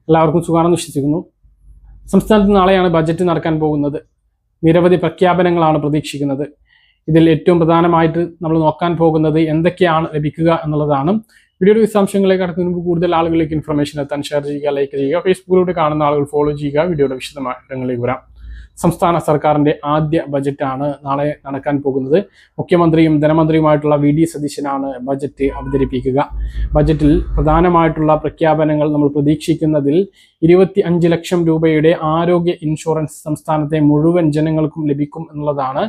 എല്ലാവർക്കും സുഖമാണെന്ന് വിശ്വസിക്കുന്നു. സംസ്ഥാനത്ത് നാളെയാണ് ബജറ്റ് നടക്കാൻ പോകുന്നത്. നിരവധി പ്രഖ്യാപനങ്ങളാണ് പ്രതീക്ഷിക്കുന്നത്. ഇതിൽ ഏറ്റവും പ്രധാനമായിട്ട് നമ്മൾ നോക്കാൻ പോകുന്നത് എന്തൊക്കെയാണ് ലഭിക്കുക എന്നുള്ളതാണ്. വീഡിയോയുടെ വിശദാംശങ്ങളിലേക്ക് കടക്കുന്നതിന് മുമ്പ് കൂടുതൽ ആളുകളിലേക്ക് ഇൻഫർമേഷൻ എത്താൻ ഷെയർ ചെയ്യുക, ലൈക്ക് ചെയ്യുക, ഫേസ്ബുക്കിലൂടെ കാണുന്ന ആളുകൾ ഫോളോ ചെയ്യുക. വീഡിയോയുടെ വിശദമായിട്ടങ്ങളിലേക്ക് വരാം. സംസ്ഥാന സർക്കാരിന്റെ ആദ്യ ബജറ്റാണ് നാളെ നടക്കാൻ പോകുന്നത്. മുഖ്യമന്ത്രിയും ധനമന്ത്രിയുമായിട്ടുള്ള VD സതീശനാണ് ബജറ്റ് അവതരിപ്പിക്കുക. ബജറ്റിൽ പ്രധാനമായിട്ടുള്ള പ്രഖ്യാപനങ്ങൾ നമ്മൾ പ്രതീക്ഷിക്കുന്നതിൽ 25 ലക്ഷം രൂപയുടെ ആരോഗ്യ ഇൻഷുറൻസ് സംസ്ഥാനത്തെ മുഴുവൻ ജനങ്ങൾക്കും ലഭിക്കും എന്നുള്ളതാണ്.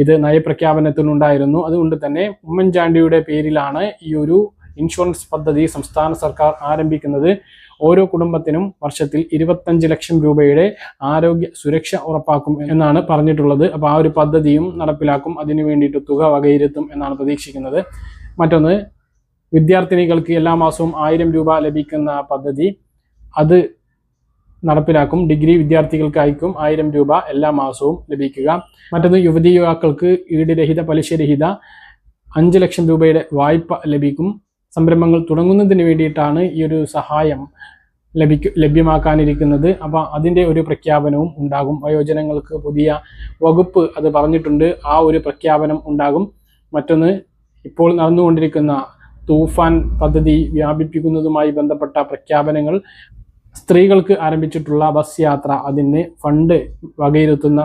ഇത് നയപ്രഖ്യാപനത്തിലുണ്ടായിരുന്നു. അതുകൊണ്ട് തന്നെ ഉമ്മൻചാണ്ടിയുടെ പേരിലാണ് ഈ ഒരു ഇൻഷുറൻസ് പദ്ധതി സംസ്ഥാന സർക്കാർ ആരംഭിക്കുന്നത്. ഓരോ കുടുംബത്തിനും വർഷത്തിൽ 25 ലക്ഷം രൂപയുടെ ആരോഗ്യ സുരക്ഷ ഉറപ്പാക്കും എന്നാണ് പറഞ്ഞിട്ടുള്ളത്. അപ്പോൾ ആ ഒരു പദ്ധതിയും നടപ്പിലാക്കും. അതിനു വേണ്ടിയിട്ട് തുക വകയിരുത്തും എന്നാണ് പ്രതീക്ഷിക്കുന്നത്. മറ്റൊന്ന്, വിദ്യാർത്ഥിനികൾക്ക് എല്ലാ മാസവും 1000 രൂപ ലഭിക്കുന്ന പദ്ധതി, അത് നടപ്പിലാക്കും. ഡിഗ്രി വിദ്യാർത്ഥികൾക്കായിരിക്കും 1000 രൂപ എല്ലാ മാസവും ലഭിക്കുക. മറ്റൊന്ന്, യുവതി യുവാക്കൾക്ക് ഈടുരഹിത പലിശരഹിത 5 ലക്ഷം രൂപയുടെ വായ്പ ലഭിക്കും. സംരംഭങ്ങൾ തുടങ്ങുന്നതിന് വേണ്ടിയിട്ടാണ് ഈ ഒരു സഹായം ലഭ്യമാക്കാനിരിക്കുന്നത്. അപ്പോൾ അതിൻ്റെ ഒരു പ്രഖ്യാപനവും ഉണ്ടാകും. വയോജനങ്ങൾക്ക് പുതിയ വകുപ്പ് അത് പറഞ്ഞിട്ടുണ്ട്. ആ ഒരു പ്രഖ്യാപനം ഉണ്ടാകും. മറ്റൊന്ന്, ഇപ്പോൾ നടന്നുകൊണ്ടിരിക്കുന്ന തൂഫാൻ പദ്ധതി വ്യാപിപ്പിക്കുന്നതുമായി ബന്ധപ്പെട്ട പ്രഖ്യാപനങ്ങൾ, സ്ത്രീകൾക്ക് ആരംഭിച്ചിട്ടുള്ള ബസ് യാത്ര, അതിന് ഫണ്ട് വകയിരുത്തുന്ന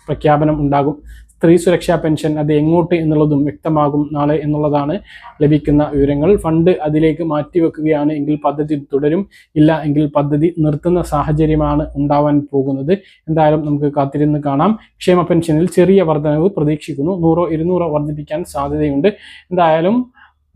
പ്രഖ്യാപനം ഉണ്ടാകും. സ്ത്രീ സുരക്ഷാ പെൻഷൻ അത് എങ്ങോട്ട് എന്നുള്ളതും വ്യക്തമാകും നാളെ എന്നുള്ളതാണ് ലഭിക്കുന്ന വിവരങ്ങൾ. ഫണ്ട് അതിലേക്ക് മാറ്റിവെക്കുകയാണ് എങ്കിൽ പദ്ധതി തുടരും, ഇല്ല എങ്കിൽ പദ്ധതി നിർത്തുന്ന സാഹചര്യമാണ് ഉണ്ടാവാൻ പോകുന്നത്. എന്തായാലും നമുക്ക് കാത്തിരുന്ന് കാണാം. ക്ഷേമ പെൻഷനിൽ ചെറിയ വർധനവ് പ്രതീക്ഷിക്കുന്നു. 100-200 വർദ്ധിപ്പിക്കാൻ സാധ്യതയുണ്ട്. എന്തായാലും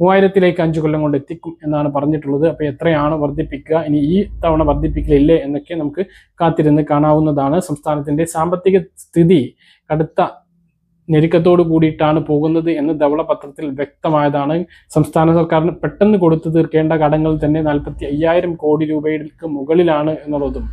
3000-ലേക്ക് 5 കൊല്ലം കൊണ്ട് എത്തിക്കും എന്നാണ് പറഞ്ഞിട്ടുള്ളത്. അപ്പോൾ എത്രയാണ് വർദ്ധിപ്പിക്കുക, ഇനി ഈ തവണ വർദ്ധിപ്പിക്കലില്ലേ എന്നൊക്കെ നമുക്ക് കാത്തിരുന്ന് കാണാവുന്നതാണ്. സംസ്ഥാനത്തിന്റെ സാമ്പത്തിക സ്ഥിതി കടുത്ത ഞെരുക്കത്തോട് കൂടിയിട്ടാണ് പോകുന്നത് എന്ന് ധവളപത്രത്തിൽ വ്യക്തമായതാണ്. സംസ്ഥാന സർക്കാരിന് പെട്ടെന്ന് കൊടുത്തു തീർക്കേണ്ട കടങ്ങൾ തന്നെ 45,000 കോടി രൂപയ്ക്ക് മുകളിലാണ് എന്നുള്ളതും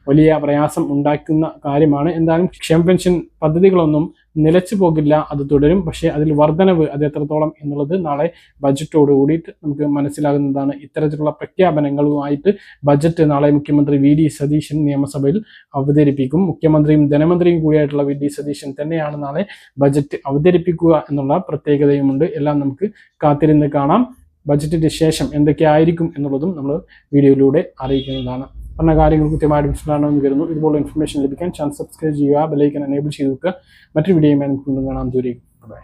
വലിയ പ്രയാസം ഉണ്ടാക്കുന്ന കാര്യമാണ്. എന്തായാലും ക്ഷേമ പെൻഷൻ പദ്ധതികളൊന്നും നിലച്ചു പോകില്ല, അത് തുടരും. പക്ഷേ അതിൽ വർധനവ് അത് എത്രത്തോളം എന്നുള്ളത് നാളെ ബജറ്റോട് കൂടിയിട്ട് നമുക്ക് മനസ്സിലാകുന്നതാണ്. ഇത്തരത്തിലുള്ള പ്രഖ്യാപനങ്ങളുമായിട്ട് ബജറ്റ് നാളെ മുഖ്യമന്ത്രി VD സതീശൻ നിയമസഭയിൽ അവതരിപ്പിക്കും. മുഖ്യമന്ത്രിയും ധനമന്ത്രിയും കൂടിയായിട്ടുള്ള VD സതീശൻ തന്നെയാണ് നാളെ ബജറ്റ് അവതരിപ്പിക്കുക എന്നുള്ള പ്രത്യേകതയുമുണ്ട്. എല്ലാം നമുക്ക് കാത്തിരുന്ന് കാണാം. ബജറ്റിന് ശേഷം എന്തൊക്കെയായിരിക്കും എന്നുള്ളതും നമ്മൾ വീഡിയോയിലൂടെ അറിയിക്കുന്നതാണ്. പറഞ്ഞ കാര്യങ്ങൾ കൃത്യമായിട്ട് മനസ്സിലാണെന്ന് കരുതുന്നു. ഇതുപോലെ ഇൻഫർമേഷൻ ലഭിക്കാൻ ചാനൽ സബ്സ്ക്രൈബ് ചെയ്യുക, ബെല്ലൈക്കൻ എനേബിൾ ചെയ്ത് വെക്കുക. മറ്റൊരു വീഡിയോയുമായി നമുക്ക് കാണാം. ദൂരേക്ക് ബൈ.